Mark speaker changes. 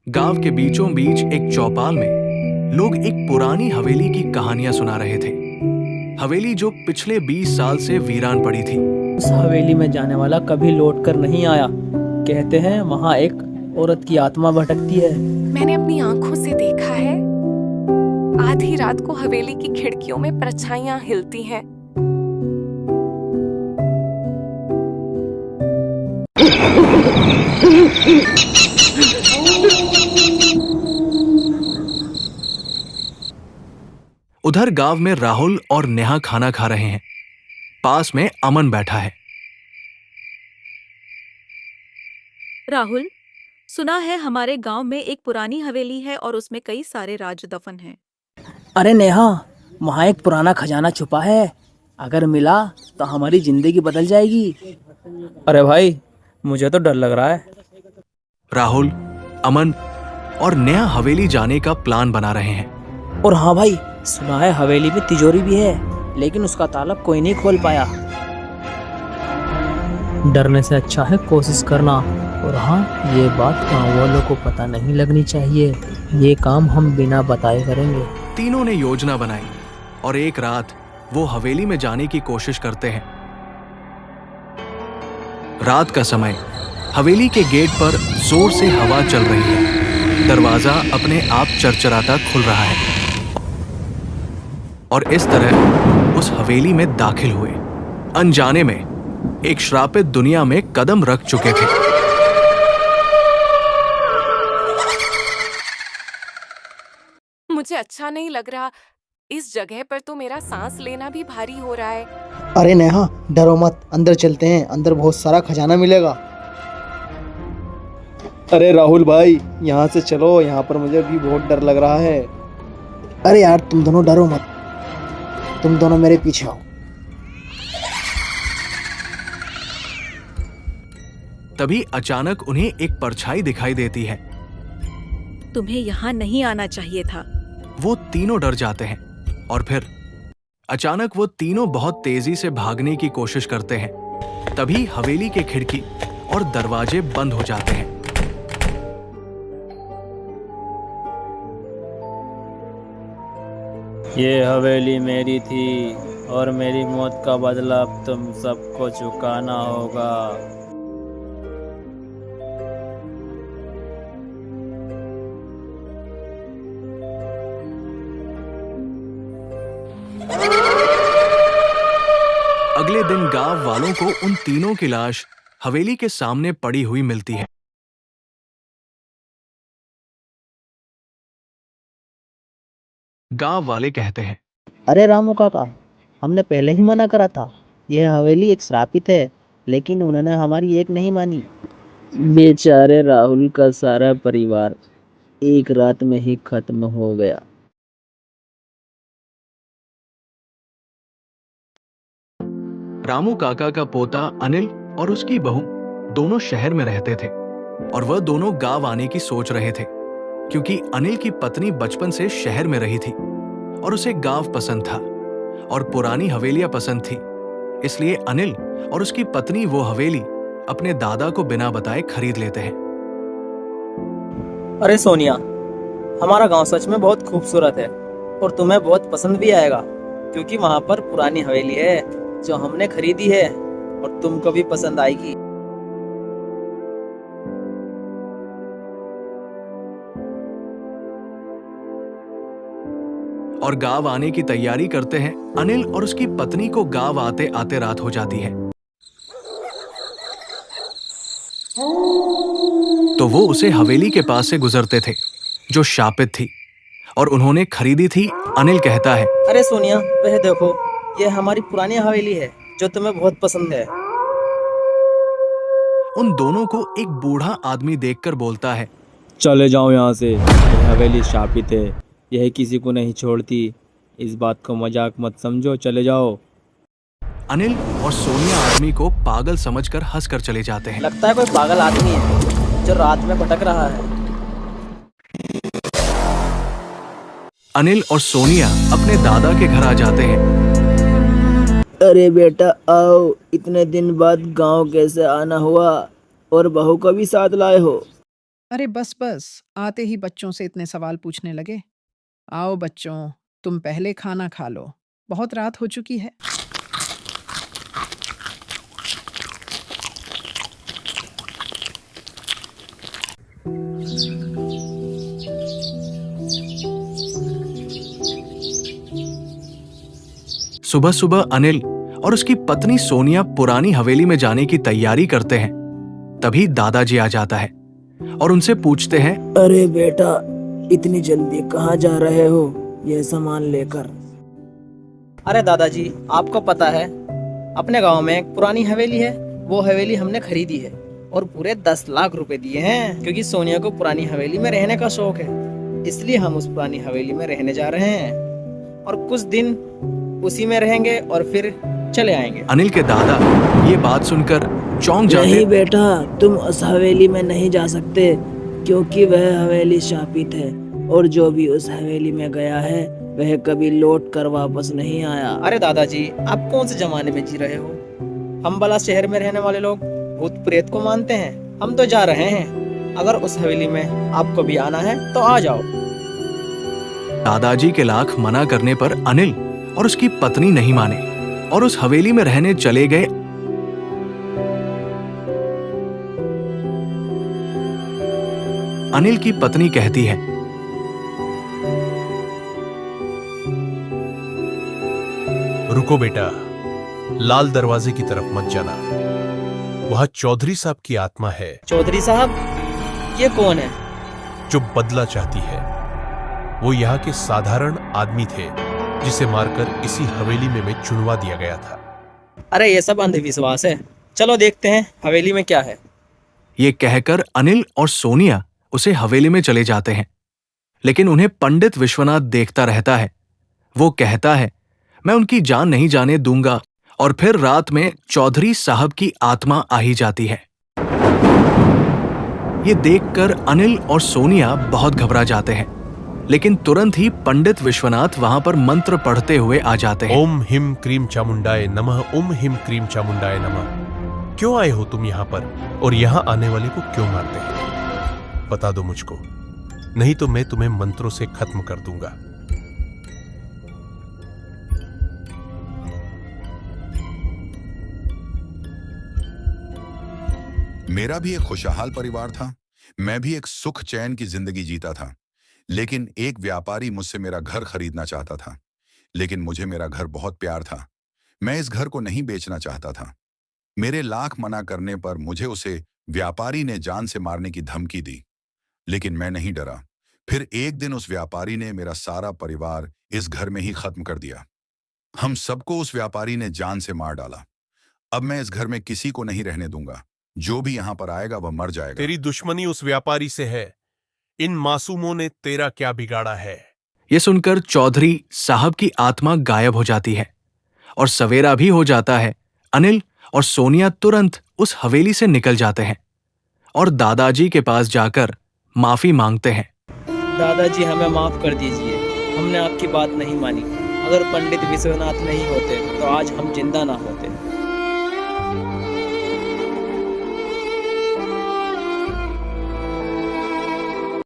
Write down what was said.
Speaker 1: गांव के बीचों बीच एक चौपाल में लोग एक पुरानी हवेली की कहानियां सुना रहे थे। हवेली जो पिछले 20 साल से वीरान पड़ी थी।
Speaker 2: उस हवेली में जाने वाला कभी लौट कर नहीं आया। कहते हैं वहाँ एक औरत की आत्मा भटकती है।
Speaker 3: मैंने अपनी आंखों से देखा है। आधी रात को हवेली की खिड़कियों में परछाइयां हिलती हैं।
Speaker 1: उधर गांव में राहुल और नेहा खाना खा रहे हैं। पास में अमन बैठा है।
Speaker 4: राहुल, सुना है हमारे गांव में एक पुरानी हवेली है और उसमें कई सारे राज दफन हैं।
Speaker 2: अरे नेहा, वहाँ एक पुराना खजाना छुपा है। अगर मिला तो हमारी जिंदगी बदल जाएगी। अरे भाई, मुझे तो डर लग रहा है।
Speaker 1: राहुल, अमन और नेहा हवेली जाने का प्लान बना रहे हैं।
Speaker 2: और हाँ भाई, सुना है हवेली में तिजोरी भी है, लेकिन उसका ताला कोई नहीं खोल पाया। डरने से अच्छा है कोशिश करना। और हाँ, ये बात गाँव वालों को पता नहीं लगनी चाहिए। ये काम हम बिना बताए करेंगे।
Speaker 1: तीनों ने योजना बनाई और एक रात वो हवेली में जाने की कोशिश करते हैं। रात का समय, हवेली के गेट पर जोर से हवा चल रही है। दरवाजा अपने आप चरचराता खुल रहा है और इस तरह उस हवेली में दाखिल हुए। अनजाने में एक श्रापित दुनिया में कदम रख चुके थे।
Speaker 3: मुझे अच्छा नहीं लग रहा। इस जगह पर तो मेरा सांस लेना भी भारी हो रहा है।
Speaker 5: अरे नेहा, डरो मत, अंदर चलते हैं। अंदर बहुत सारा खजाना मिलेगा।
Speaker 6: अरे राहुल भाई, यहाँ से चलो। यहाँ पर मुझे भी बहुत डर लग रहा है।
Speaker 5: अरे यार, तुम दोनों डरो मत। तुम दोनों मेरे पीछे आओ।
Speaker 1: तभी अचानक उन्हें एक परछाई दिखाई देती है।
Speaker 4: तुम्हें यहाँ नहीं आना चाहिए था।
Speaker 1: वो तीनों डर जाते हैं और फिर अचानक वो तीनों बहुत तेजी से भागने की कोशिश करते हैं। तभी हवेली के खिड़की और दरवाजे बंद हो जाते हैं।
Speaker 2: ये हवेली मेरी थी और मेरी मौत का बदला अब तुम सबको चुकाना होगा।
Speaker 1: अगले दिन गांव वालों को उन तीनों की लाश हवेली के सामने पड़ी हुई मिलती है। गांव वाले कहते हैं,
Speaker 5: अरे रामू काका, हमने पहले ही मना करा था। यह हवेली एक श्रापित है, लेकिन उन्होंने हमारी एक नहीं मानी।
Speaker 2: बेचारे राहुल का सारा परिवार एक रात में ही खत्म हो गया।
Speaker 1: रामू काका का पोता अनिल और उसकी बहू दोनों शहर में रहते थे और वह दोनों गांव आने की सोच रहे थे, क्योंकि अनिल की पत्नी बचपन से शहर में रही थी और उसे गांव पसंद था और पुरानी हवेलियां पसंद थी। इसलिए अनिल और उसकी पत्नी वो हवेली अपने दादा को बिना बताए खरीद लेते हैं।
Speaker 2: अरे सोनिया, हमारा गांव सच में बहुत खूबसूरत है और तुम्हें बहुत पसंद भी आएगा, क्योंकि वहां पर पुरानी हवेली है जो हमने खरीदी है और तुमको भी पसंद आएगी।
Speaker 1: और गांव आने की तैयारी करते हैं। अनिल और उसकी पत्नी को गांव आते आते रात हो जाती है, तो वो उसे हवेली के पास से गुजरते थे जो शापित थी और उन्होंने खरीदी थी। अनिल कहता है,
Speaker 2: अरे सोनिया, वह देखो, ये हमारी पुरानी हवेली है जो तुम्हें बहुत पसंद है।
Speaker 1: उन दोनों को एक बूढ़ा आदमी देखकर बोलता है,
Speaker 6: चले जाओ यहाँ से। यह हवेली शापित है, यह किसी को नहीं छोड़ती। इस बात को मजाक मत समझो, चले जाओ।
Speaker 1: अनिल और सोनिया आदमी को पागल समझकर हंसकर चले जाते हैं।
Speaker 2: लगता है कोई पागल आदमी है जो रात में भटक रहा है।
Speaker 1: अनिल और सोनिया अपने दादा के घर आ जाते हैं।
Speaker 2: अरे बेटा आओ, इतने दिन बाद गांव कैसे आना हुआ और बहू को भी साथ लाए हो?
Speaker 7: अरे बस बस, आते ही बच्चों से इतने सवाल पूछने लगे। आओ बच्चों, तुम पहले खाना खा लो, बहुत रात हो चुकी है।
Speaker 1: सुबह सुबह अनिल और उसकी पत्नी सोनिया पुरानी हवेली में जाने की तैयारी करते हैं। तभी दादाजी आ जाता है और उनसे पूछते हैं,
Speaker 2: अरे बेटा, इतनी जल्दी कहाँ जा रहे हो ये सामान लेकर? अरे दादाजी, आपको पता है अपने गांव में एक पुरानी हवेली है। वो हवेली हमने खरीदी है और पूरे 10 लाख रुपए दिए हैं, क्योंकि सोनिया को पुरानी हवेली में रहने का शौक है। इसलिए हम उस पुरानी हवेली में रहने जा रहे हैं और कुछ दिन उसी में रहेंगे और फिर चले आएंगे।
Speaker 1: अनिल के दादा ये बात सुनकर चौंक जाते
Speaker 2: नहीं
Speaker 1: हैं।
Speaker 2: बेटा, तुम उस हवेली में नहीं जा सकते, क्योंकि वह हवेली शापित है और जो भी उस हवेली में गया है वह कभी लौट कर वापस नहीं आया। अरे दादाजी, आप कौन से जमाने में जी रहे हो? हम भला शहर में रहने वाले लोग भूत प्रेत को मानते हैं? हम तो जा रहे हैं। अगर उस हवेली में आपको भी आना है तो आ जाओ।
Speaker 1: दादाजी के लाख मना करने पर अनिल और उसकी पत्नी नहीं माने और उस हवेली में रहने चले गए। अनिल की पत्नी कहती है,
Speaker 8: रुको बेटा, लाल दरवाजे की तरफ मत जाना। वहां चौधरी साहब की आत्मा है।
Speaker 2: चौधरी साहब? ये कौन है?
Speaker 8: जो बदला चाहती है। वो यहाँ के साधारण आदमी थे जिसे मारकर इसी हवेली में चुनवा दिया गया था।
Speaker 2: अरे ये सब अंधविश्वास है, चलो देखते हैं हवेली में क्या है।
Speaker 1: ये कहकर अनिल और सोनिया उसे हवेली में चले जाते हैं, लेकिन उन्हें पंडित विश्वनाथ देखता रहता है। वो कहता है, मैं उनकी जान नहीं जाने दूंगा। और फिर रात में चौधरी साहब की आत्मा आ ही जाती है। ये देखकर अनिल और सोनिया बहुत घबरा जाते हैं, लेकिन तुरंत ही पंडित विश्वनाथ वहां पर मंत्र पढ़ते हुए आ जाते हैं।
Speaker 8: ओम हिम क्रीम चामुंडाय नमः, ओम हिम क्रीम चामुंडाय नमः। क्यों आए हो तुम यहाँ पर और यहाँ आने वाले को क्यों मारते हैं? बता दो मुझको, नहीं तो मैं तुम्हें मंत्रों से खत्म कर दूंगा।
Speaker 9: मेरा भी एक खुशहाल परिवार था। मैं भी एक सुख चैन की जिंदगी जीता था। लेकिन एक व्यापारी मुझसे मेरा घर खरीदना चाहता था। लेकिन मुझे मेरा घर बहुत प्यार था। मैं इस घर को नहीं बेचना चाहता था। मेरे लाख मना करने पर मुझे उसे व्यापारी ने जान से मारने की धमकी दी। लेकिन मैं नहीं डरा। फिर एक दिन उस व्यापारी ने मेरा सारा परिवार इस घर में ही खत्म कर दिया। हम सबको उस व्यापारी ने जान से मार डाला। अब मैं इस घर में किसी को नहीं रहने दूंगा। जो भी यहाँ पर आएगा वह मर जाएगा।
Speaker 8: तेरी दुश्मनी उस व्यापारी से है। इन मासूमों ने तेरा क्या बिगाड़ा है?
Speaker 1: ये सुनकर चौधरी साहब की आत्मा गायब हो जाती है और सवेरा भी हो जाता है। अनिल और सोनिया तुरंत उस हवेली से निकल जाते हैं और दादाजी के पास जाकर माफी मांगते हैं।
Speaker 2: दादाजी, हमें माफ कर दीजिए, हमने आपकी बात नहीं मानी। अगर पंडित विश्वनाथ नहीं होते तो आज हम जिंदा ना होते।